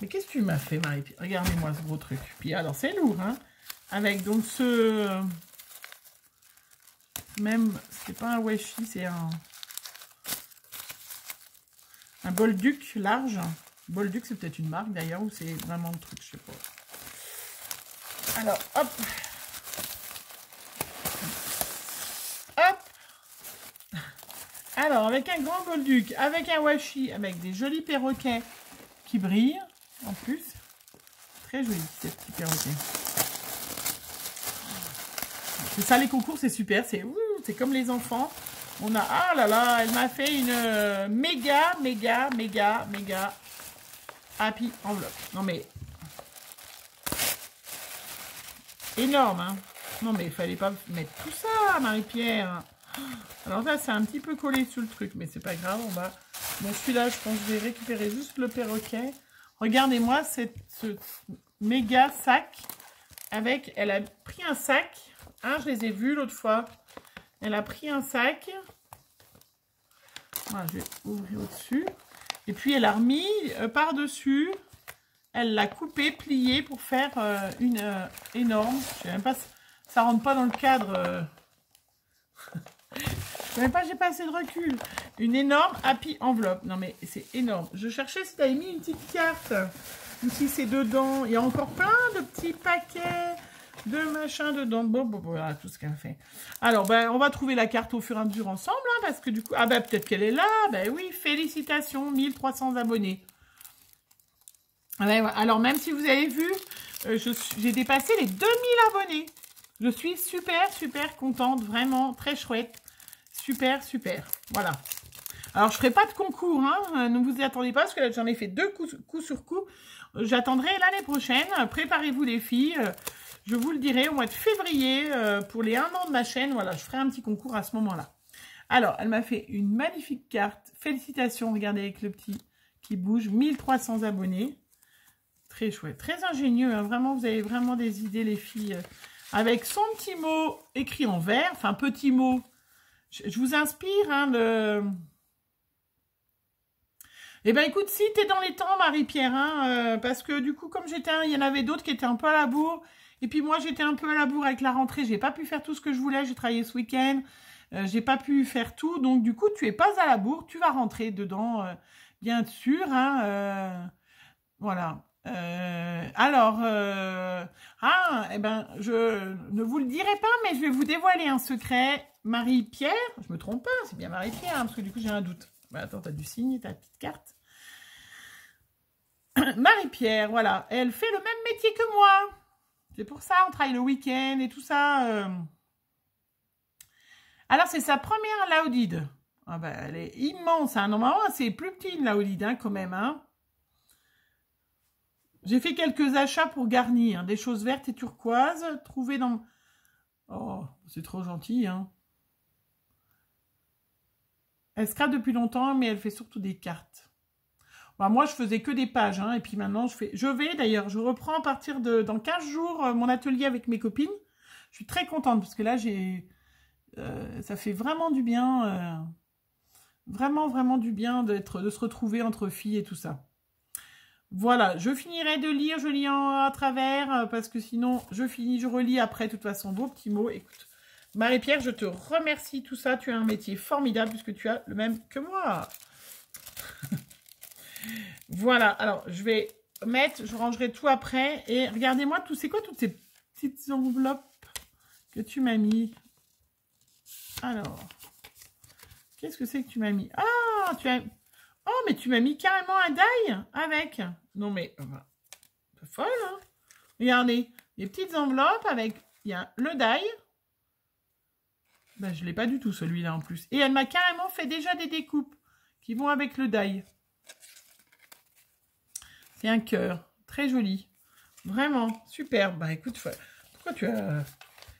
Mais qu'est-ce que tu m'as fait, Marie? Regardez-moi ce gros truc. Puis, alors, c'est lourd, hein. Avec donc ce... Même, c'est pas un washi, c'est un Bolduc large. Bolduc, c'est peut-être une marque d'ailleurs, ou c'est vraiment le truc, je sais pas. Alors, hop. Hop. Alors, avec un grand Bolduc, avec un washi, avec des jolis perroquets qui brillent, en plus. Très joli, ces petits perroquets. C'est ça, les concours, c'est super. C'est comme les enfants. On a... Ah là là, elle m'a fait une méga happy enveloppe. Non mais... Énorme, hein. Non mais il fallait pas mettre tout ça, Marie-Pierre. Alors là, c'est un petit peu collé sur le truc, mais c'est pas grave, on va... Bon, celui-là, je pense que je vais récupérer juste le perroquet. Regardez-moi ce méga sac avec... Elle a pris un sac... Hein, je les ai vus l'autre fois. Elle a pris un sac. Voilà, je vais ouvrir au-dessus. Et puis, elle a remis par-dessus. Elle l'a coupé, plié pour faire une énorme. Je sais même pas, ça rentre pas dans le cadre. Je sais même pas, j'ai pas assez de recul. Une énorme happy enveloppe. Non, mais c'est énorme. Je cherchais si tu avais mis une petite carte. Ou si c'est dedans. Il y a encore plein de petits paquets de machin dedans. Bon, voilà tout ce qu'elle fait. Alors, on va trouver la carte au fur et à mesure ensemble, hein, parce que du coup, peut-être qu'elle est là. Oui, félicitations, 1300 abonnés. Alors, même si vous avez vu, j'ai dépassé les 2000 abonnés. Je suis super contente, vraiment, très chouette. Super. Voilà. Alors, je ferai pas de concours, hein, ne vous y attendez pas, parce que j'en ai fait 2 coup sur coup. J'attendrai l'année prochaine. Préparez-vous les filles. Je vous le dirai au mois de février pour les 1 an de ma chaîne. Voilà, je ferai un petit concours à ce moment-là. Alors, elle m'a fait une magnifique carte. Félicitations, regardez avec le petit qui bouge. 1300 abonnés. Très chouette, très ingénieux. Hein. Vraiment, vous avez vraiment des idées, les filles. Avec son petit mot écrit en vert. Enfin, petit mot. Je vous inspire, hein, Eh bien, écoute, si t'es dans les temps, Marie-Pierre, hein, parce que du coup, comme il y en avait d'autres qui étaient un peu à la bourre. Et puis moi, j'étais un peu à la bourre avec la rentrée. J'ai pas pu faire tout ce que je voulais. J'ai travaillé ce week-end. J'ai pas pu faire tout. Donc, du coup, tu es pas à la bourre. Tu vas rentrer dedans, bien sûr. Hein, voilà. Je ne vous le dirai pas, mais je vais vous dévoiler un secret. Marie-Pierre, je me trompe pas, c'est bien Marie-Pierre, hein, parce que du coup, j'ai un doute. Attends, t'as dû signer ta petite carte. Marie-Pierre, voilà, elle fait le même métier que moi. C'est pour ça, on travaille le week-end et tout ça. Alors, c'est sa première Laudide. Elle est immense. Hein. Normalement, c'est plus petit une Laudide, hein, quand même. Hein. J'ai fait quelques achats pour garnir. Hein, des choses vertes et turquoises trouvées dans... Oh, c'est trop gentil. Hein. Elle scrape depuis longtemps, mais elle fait surtout des cartes. Moi, je faisais que des pages, hein, et puis maintenant, je reprends à partir de, dans 15 jours, mon atelier avec mes copines. Je suis très contente, parce que là, ça fait vraiment du bien, vraiment du bien de se retrouver entre filles et tout ça. Voilà, je finirai de lire, je lis à travers, parce que sinon, je relis après, de toute façon, vos petits mots. Écoute, Marie-Pierre, je te remercie tout ça. Tu as un métier formidable, puisque tu as le même que moi. Voilà, alors, je rangerai tout après. Et regardez-moi, c'est quoi toutes ces petites enveloppes que tu m'as mis? Alors, qu'est-ce que c'est que tu m'as mis? Ah, oh, mais tu m'as mis carrément un die avec. Non, mais... c'est folle, hein? Regardez, les petites enveloppes avec... Il y a le die. Ben, je ne l'ai pas du tout, celui-là, en plus. Et elle m'a carrément fait déjà des découpes qui vont avec le die. C'est un cœur. Très joli. Vraiment, super. Bah, écoute, pourquoi tu as...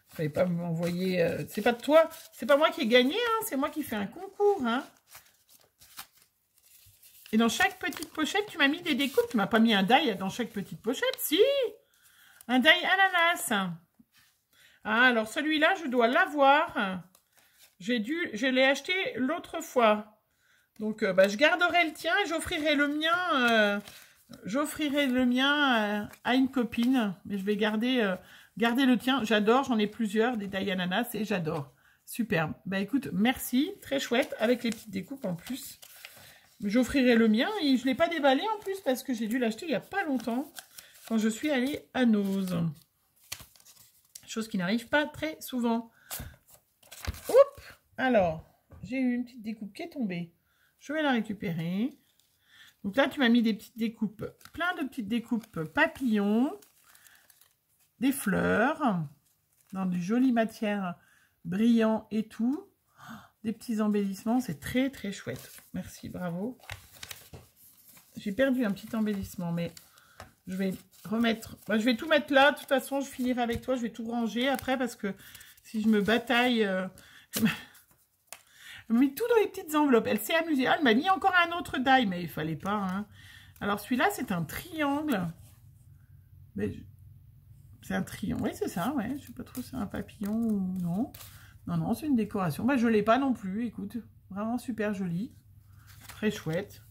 Fallait pas m'envoyer... c'est pas de toi. C'est pas moi qui ai gagné, hein. C'est moi qui fais un concours, hein. Et dans chaque petite pochette, tu m'as mis des découpes. Tu m'as pas mis un die dans chaque petite pochette, si. Un die ananas. Ah, alors celui-là, je dois l'avoir. Je l'ai acheté l'autre fois. Donc, je garderai le tien et j'offrirai le mien. À une copine. Mais je vais garder le tien. J'adore, j'en ai plusieurs, des die ananas et j'adore. Superbe. Bah écoute, merci. Très chouette, avec les petites découpes en plus. J'offrirai le mien et je ne l'ai pas déballé en plus parce que j'ai dû l'acheter il n'y a pas longtemps quand je suis allée à Nose. Chose qui n'arrive pas très souvent. Oups! Alors, j'ai eu une petite découpe qui est tombée. Je vais la récupérer. Donc là, tu m'as mis des petites découpes, plein de petites découpes papillons, des fleurs, dans du joli matière brillant et tout. Des petits embellissements, c'est très très chouette. Merci, bravo. J'ai perdu un petit embellissement, mais je vais remettre... je vais tout mettre là. De toute façon, je finirai avec toi. Je vais tout ranger après parce que si je me bataille... Elle m'a mis tout dans les petites enveloppes. Elle s'est amusée. Ah, elle m'a mis encore un autre die, mais il fallait pas. Hein. Alors, celui-là, c'est un triangle. C'est un triangle. Oui, c'est ça, ouais. Je sais pas trop si c'est un papillon ou non. Non, non, c'est une décoration. Je ne l'ai pas non plus, écoute. Vraiment super joli. Très chouette.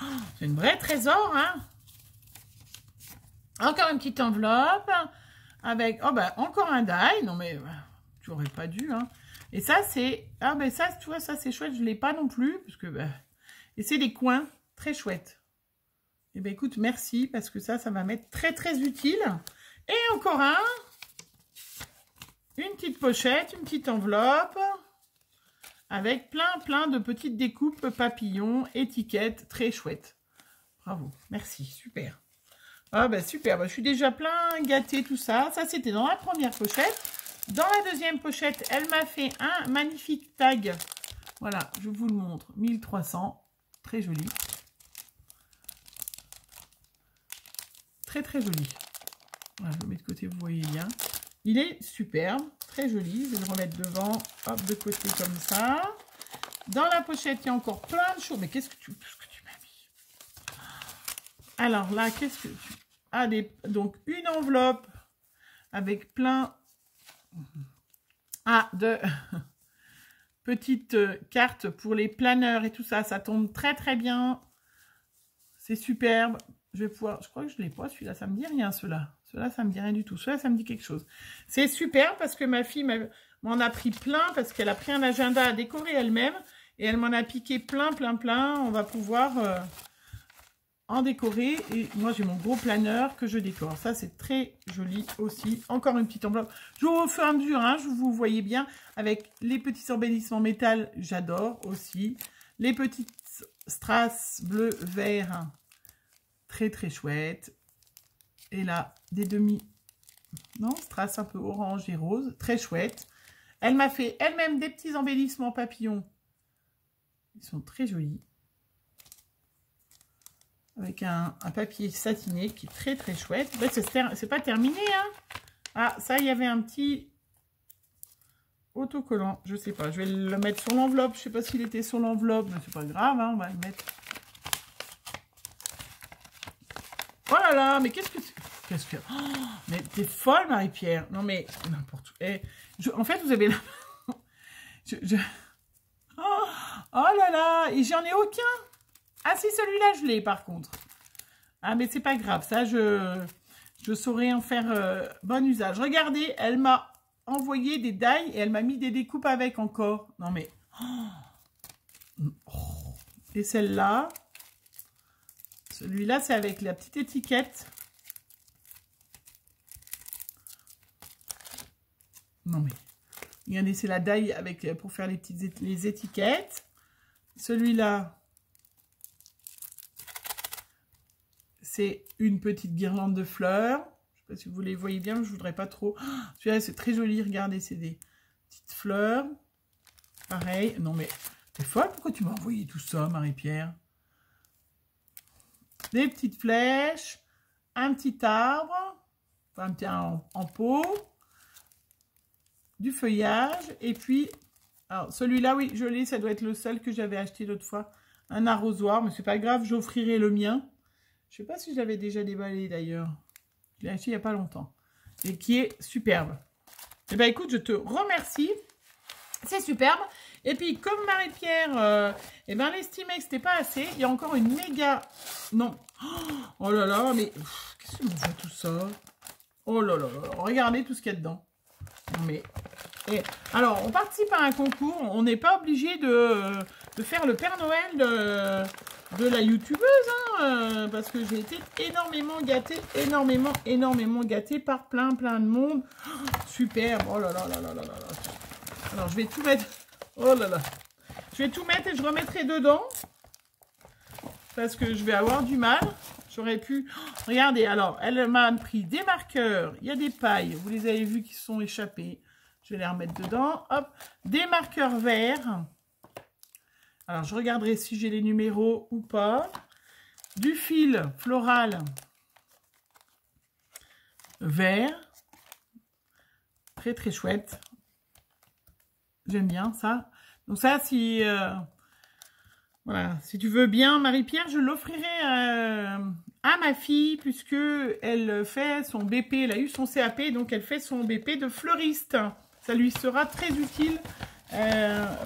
Oh, c'est une vraie trésor, hein. Encore une petite enveloppe. Avec, encore un die. Non, mais tu aurais pas dû, hein. Et ça, c'est... Ah, ben ça, tu vois, ça, c'est chouette. Je ne l'ai pas non plus. Parce que, et c'est des coins très chouettes. Et ben écoute, merci. Parce que ça va m'être très, très utile. Et encore un... Une petite pochette, une petite enveloppe avec plein de petites découpes papillons, étiquettes, très chouettes. Bravo, merci, super. Ah ben super, je suis déjà plein gâtée tout ça. Ça c'était dans la première pochette. Dans la deuxième pochette, elle m'a fait un magnifique tag. Voilà, je vous le montre, 1300, très joli. Très très joli. Voilà, je le mets de côté, vous voyez bien. Il est superbe, très joli. Je vais le remettre devant, hop, de côté comme ça. Dans la pochette, il y a encore plein de choses. Mais qu'est-ce que tu m'as mis? Alors là, qu'est-ce que tu... Ah, donc, une enveloppe avec plein de petites cartes pour les planeurs et tout ça. Ça tombe très, très bien. C'est superbe. Je vais pouvoir... Je crois que je ne l'ai pas, celui-là. Ça me dit rien, ceux-là. Ceux-là, ça me dit rien du tout. Ceux-là, ça me dit quelque chose. C'est super parce que ma fille m'en a pris plein parce qu'elle a pris un agenda à décorer elle-même et elle m'en a piqué plein. On va pouvoir en décorer. Et moi, j'ai mon gros planeur que je décore. Ça, c'est très joli aussi. Encore une petite enveloppe. Je vous fais à mesure, hein, vous voyez bien. Avec les petits embellissements métal, j'adore aussi. Les petites strass bleu, vert, très, très chouette. Et là, des strass un peu orange et rose, très chouette. Elle m'a fait elle-même des petits embellissements papillons. Ils sont très jolis. Avec un papier satiné qui est très très chouette. Ben, c'est pas terminé, hein. Ah, ça, il y avait un petit autocollant. Je sais pas, je vais le mettre sur l'enveloppe. Je sais pas s'il était sur l'enveloppe, mais c'est pas grave, hein, on va le mettre. Oh là là, mais qu'est-ce que... Oh, mais t'es folle, Marie-Pierre. Non, mais n'importe où. En fait, vous avez... Oh là là, et j'en ai aucun. Ah si, celui-là, je l'ai, par contre. Ah, mais c'est pas grave. Ça, je saurais en faire bon usage. Regardez, elle m'a envoyé des die et elle m'a mis des découpes avec encore. Non, mais... Oh. Et celle-là, celui-là, c'est avec la petite étiquette. Non, mais... Regardez, c'est la die avec, pour faire les petites les étiquettes. Celui-là, c'est une petite guirlande de fleurs. Je ne sais pas si vous les voyez bien, mais je ne voudrais pas trop. Celui-là, c'est très joli. Regardez, c'est des petites fleurs. Pareil. Non, mais t'es folle. Pourquoi tu m'as envoyé tout ça, Marie-Pierre? Des petites flèches. Un petit arbre. Enfin, un petit en pot. Du feuillage. Et puis, alors celui-là, oui, je l'ai. Ça doit être le seul que j'avais acheté l'autre fois. Un arrosoir. Mais c'est pas grave, j'offrirai le mien. Je ne sais pas si je l'avais déjà déballé d'ailleurs. Je l'ai acheté il n'y a pas longtemps. Et qui est superbe. Eh bien écoute, je te remercie. C'est superbe. Et puis comme Marie-Pierre, eh ben, elle estimait que c'était pas assez. Il y a encore une méga... Non. Oh là là, mais... Qu'est-ce que m'envoie tout ça? Oh là là là. Regardez tout ce qu'il y a dedans. Non mais... Et, alors, on participe à un concours. On n'est pas obligé de faire le Père Noël de la youtubeuse, hein, parce que j'ai été énormément gâtée, énormément gâtée par plein de monde. Oh, super, oh là là là là là là là. Alors, je vais tout mettre, oh là là. Je vais tout mettre et je remettrai dedans, parce que je vais avoir du mal. J'aurais pu, oh, regardez, alors, elle m'a pris des marqueurs, il y a des pailles, vous les avez vus qui sont échappées. Je vais les remettre dedans, hop, des marqueurs verts. Alors, je regarderai si j'ai les numéros ou pas. Du fil floral vert. Très, très chouette. J'aime bien ça. Donc ça, si, voilà, si tu veux bien, Marie-Pierre, je l'offrirai à ma fille, puisque elle fait son BP. Elle a eu son CAP, donc elle fait son BP de fleuriste. Ça lui sera très utile.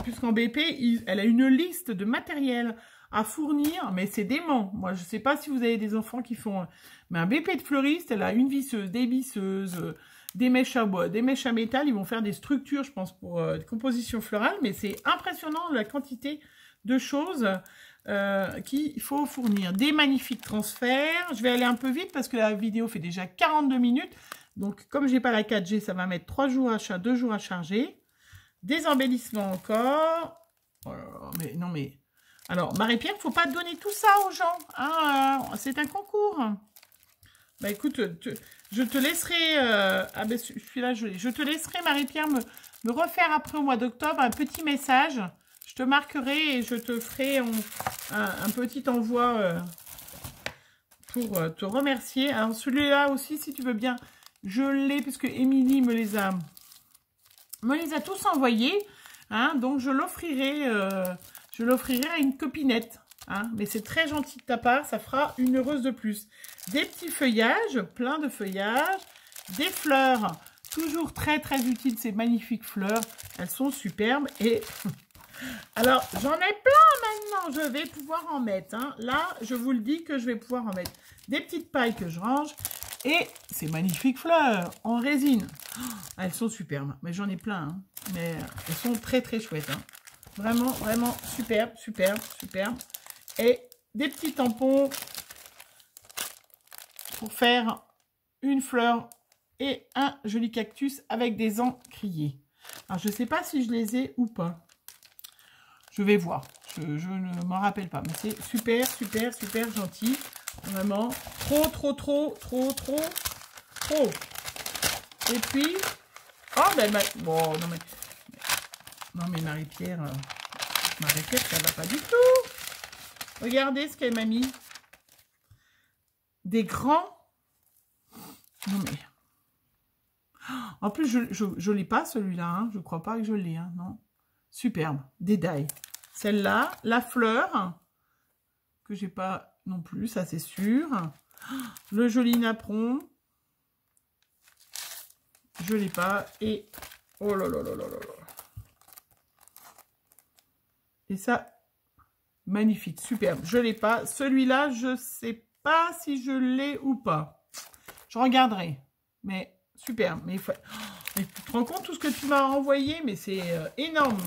Puisqu'en BP, elle a une liste de matériel à fournir, mais c'est dément. Moi, je ne sais pas si vous avez des enfants qui font... Mais un BP de fleuriste, elle a une visseuse, des visseuses, des mèches à bois, des mèches à métal. Ils vont faire des structures, je pense, pour des compositions florales, mais c'est impressionnant la quantité de choses qu'il faut fournir. Des magnifiques transferts. Je vais aller un peu vite parce que la vidéo fait déjà 42 minutes. Donc, comme je n'ai pas la 4G, ça va mettre 2 jours à charger. Des embellissements encore. Oh là là, mais non, mais... Alors, Marie-Pierre, il ne faut pas donner tout ça aux gens. Hein, c'est un concours. Bah écoute, je te laisserai... ah ben, celui-là, je te laisserai, Marie-Pierre, me refaire après au mois d'octobre un petit message. Je te marquerai et je te ferai un petit envoi pour te remercier. Alors, celui-là aussi, si tu veux bien, je l'ai, puisque Émilie me les a tous envoyés, hein, donc je l'offrirai à une copinette, hein, mais c'est très gentil de ta part, ça fera une heureuse de plus. Des petits feuillages, plein de feuillages, des fleurs, toujours très utiles, ces magnifiques fleurs, elles sont superbes, et alors j'en ai plein maintenant, je vais pouvoir en mettre, hein. Là je vous le dis que je vais pouvoir en mettre des petites pailles que je range. Et ces magnifiques fleurs en résine. Oh, elles sont superbes. Mais j'en ai plein. Hein. Mais elles sont très chouettes. Hein. Vraiment superbes. Et des petits tampons pour faire une fleur et un joli cactus avec des encriers. Alors, je ne sais pas si je les ai ou pas. Je vais voir. Je ne m'en rappelle pas. Mais c'est super gentil. Vraiment, trop. Et puis, oh ben, bon, non mais Marie-Pierre, ça va pas du tout. Regardez ce qu'elle m'a mis. Des grands. Non mais, en plus je l'ai pas celui-là, hein. Je crois pas que je l'ai, hein, non. Superbe, des die. Celle-là, la fleur que j'ai pas non plus, ça c'est sûr. Le joli napperon, je l'ai pas. Et oh là là là là là là. Et ça, magnifique, superbe. Je l'ai pas. Celui-là, je sais pas si je l'ai ou pas. Je regarderai. Mais super. Mais, il faut... mais tu te rends compte tout ce que tu m'as envoyé? Mais c'est énorme.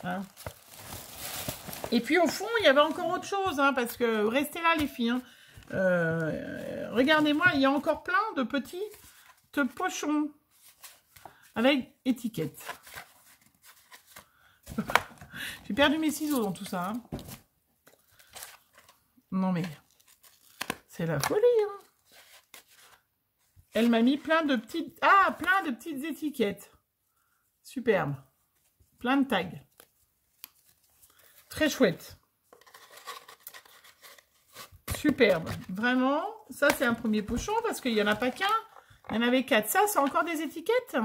Hein? Et puis au fond, il y avait encore autre chose. Hein, parce que restez là les filles. Hein. Regardez-moi, il y a encore plein de petits pochons avec étiquette. J'ai perdu mes ciseaux dans tout ça. Hein. Non mais, c'est la folie. Hein. Elle m'a mis plein de petites... Ah, plein de petites étiquettes. Superbe. Plein de tags. Très chouette. Superbe. Vraiment, ça c'est un premier pochon parce qu'il n'y en a pas qu'un. Il y en avait 4. Ça, c'est encore des étiquettes.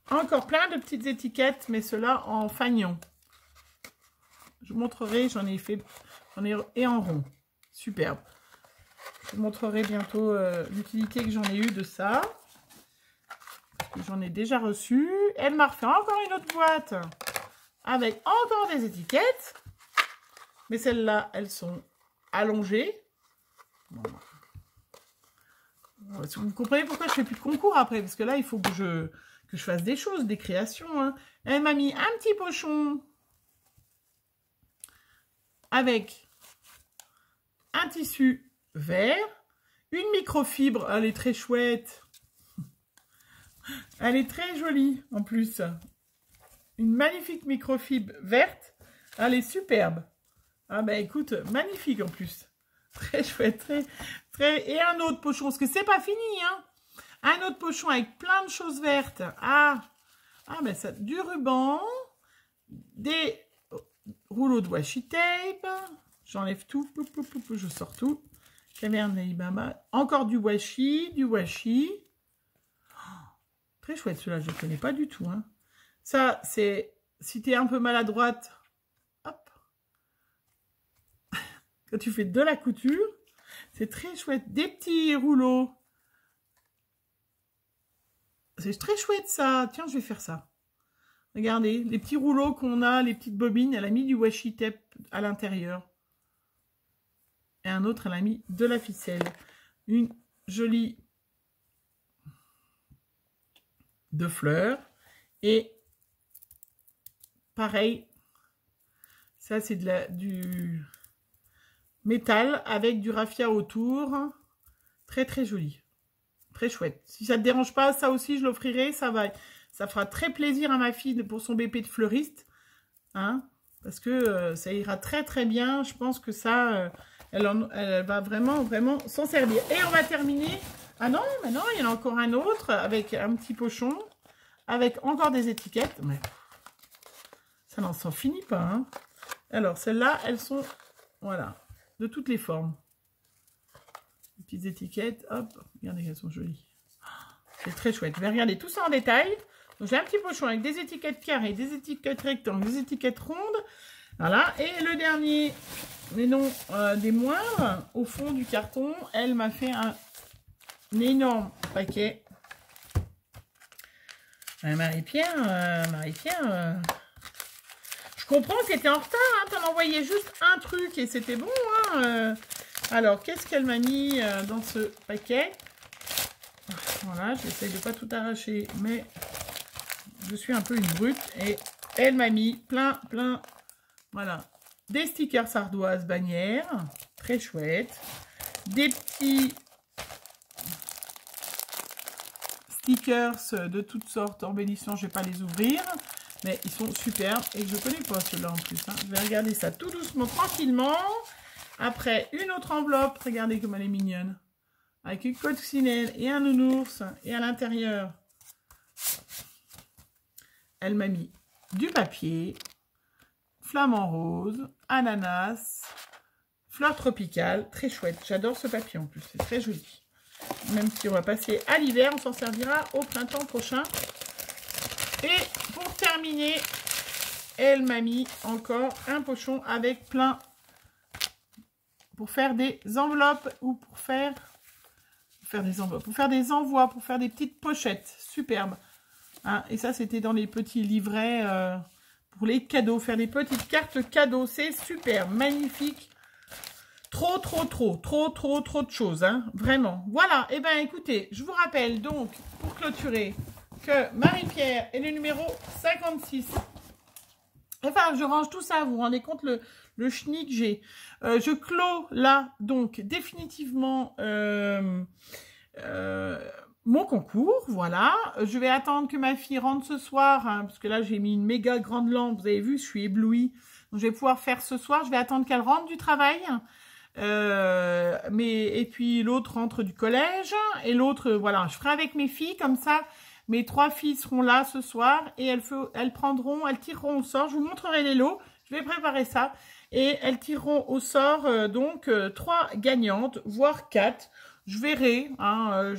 Encore plein de petites étiquettes, mais ceux-là en fanion. Je vous montrerai, j'en ai fait... et en rond. Superbe. Je vous montrerai bientôt l'utilité que j'en ai eue de ça. J'en ai déjà reçu. Elle m'a refait encore une autre boîte avec encore des étiquettes. Mais celles-là, elles sont allongées. Bon. Vous comprenez pourquoi je fais plus de concours après? Parce que là, il faut que je fasse des choses, des créations. Hein. Elle m'a mis un petit pochon avec un tissu vert, une microfibre, elle est très chouette, elle est très jolie en plus, une magnifique microfibre verte, elle est superbe, ah ben écoute, magnifique en plus, très chouette, et un autre pochon, parce que c'est pas fini, hein, un autre pochon avec plein de choses vertes, ben ça, du ruban, des rouleau de washi tape, j'enlève tout, je sors tout, caverne Alibaba, encore du washi, très chouette celui-là, je ne connais pas du tout, hein. Ça, c'est, si tu es un peu maladroite, hop, quand tu fais de la couture, c'est très chouette, des petits rouleaux, c'est très chouette ça, tiens, je vais faire ça. Regardez, les petits rouleaux qu'on a, les petites bobines, elle a mis du washi tape à l'intérieur. Et un autre, elle a mis de la ficelle. Une jolie de fleurs. Et pareil, ça c'est du métal avec du raffia autour. Très très joli. Très chouette. Si ça ne te dérange pas, ça aussi je l'offrirai. Ça fera très plaisir à ma fille pour son BP de fleuriste. Hein, parce que ça ira très très bien. Je pense que ça, elle va vraiment s'en servir. Et on va terminer. Ah non, mais non, il y en a encore un autre avec un petit pochon. Avec encore des étiquettes. Mais ça n'en s'en finit pas. Hein. Alors, celles-là, elles sont, voilà, de toutes les formes. Les petites étiquettes. Hop, regardez qu'elles sont jolies. C'est très chouette. Je vais regarder tout ça en détail. J'ai un petit pochon avec des étiquettes carrées, des étiquettes rectangles, des étiquettes rondes. Voilà. Et le dernier, mais non des moindres, au fond du carton, elle m'a fait un énorme paquet. Marie-Pierre, je comprends que tu étais en retard. Hein, tu en envoyais juste un truc et c'était bon. Hein, alors, qu'est-ce qu'elle m'a mis dans ce paquet? Voilà, j'essaie de ne pas tout arracher, mais... je suis un peu une brute et elle m'a mis plein, voilà, des stickers ardoises bannières, très chouette, des petits stickers de toutes sortes embellissants, je ne vais pas les ouvrir, mais ils sont superbes et je ne connais pas ceux-là en plus. Hein. Je vais regarder ça tout doucement, tranquillement. Après, une autre enveloppe, regardez comme elle est mignonne, avec une coccinelle et un nounours et à l'intérieur. Elle m'a mis du papier, flamant rose, ananas, fleurs tropicales, très chouette. J'adore ce papier en plus, c'est très joli. Même si on va passer à l'hiver, on s'en servira au printemps prochain. Et pour terminer, elle m'a mis encore un pochon avec plein, pour faire des enveloppes ou pour faire des enveloppes, pour faire des envois, pour faire des petites pochettes superbes. Hein, et ça, c'était dans les petits livrets pour les cadeaux, faire des petites cartes cadeaux. C'est super, magnifique. Trop de choses, hein, vraiment. Voilà, et ben écoutez, je vous rappelle donc, pour clôturer, que Marie-Pierre est le numéro 56. Enfin, je range tout ça, vous vous rendez compte le chenille que j'ai. Je clôt là, donc, définitivement mon concours, voilà. Je vais attendre que ma fille rentre ce soir, hein, parce que là, j'ai mis une méga grande lampe, vous avez vu, je suis éblouie. Donc, je vais pouvoir faire ce soir, je vais attendre qu'elle rentre du travail. Et puis l'autre rentre du collège et l'autre voilà, je ferai avec mes filles comme ça. Mes 3 filles seront là ce soir et elles tireront au sort. Je vous montrerai les lots. Je vais préparer ça et elles tireront au sort donc 3 gagnantes, voire 4. Je verrai. Hein,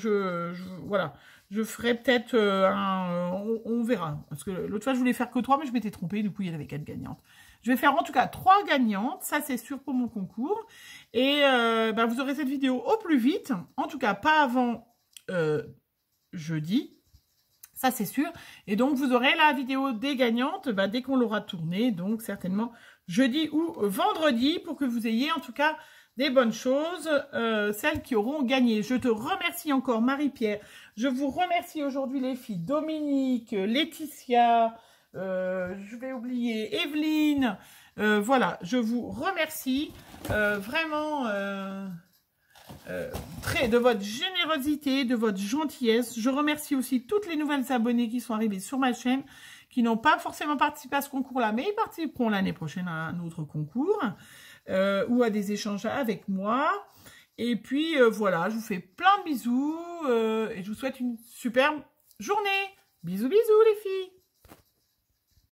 voilà. Je ferai peut-être on verra. Parce que l'autre fois je voulais faire que 3, mais je m'étais trompée. Du coup il y en avait 4 gagnantes. Je vais faire en tout cas 3 gagnantes, ça c'est sûr pour mon concours. Et vous aurez cette vidéo au plus vite, en tout cas pas avant jeudi, ça c'est sûr. Et donc vous aurez la vidéo des gagnantes dès qu'on l'aura tournée, donc certainement jeudi ou vendredi, pour que vous ayez en tout cas des bonnes choses, celles qui auront gagné. Je te remercie encore Marie-Pierre, je vous remercie aujourd'hui les filles, Dominique, Laetitia, je vais oublier Evelyne, voilà, je vous remercie vraiment de votre générosité, de votre gentillesse. Je remercie aussi toutes les nouvelles abonnées qui sont arrivées sur ma chaîne, qui n'ont pas forcément participé à ce concours-là, mais ils participeront l'année prochaine à un autre concours ou à des échanges avec moi. Et puis voilà, je vous fais plein de bisous et je vous souhaite une superbe journée. Bisous, bisous les filles!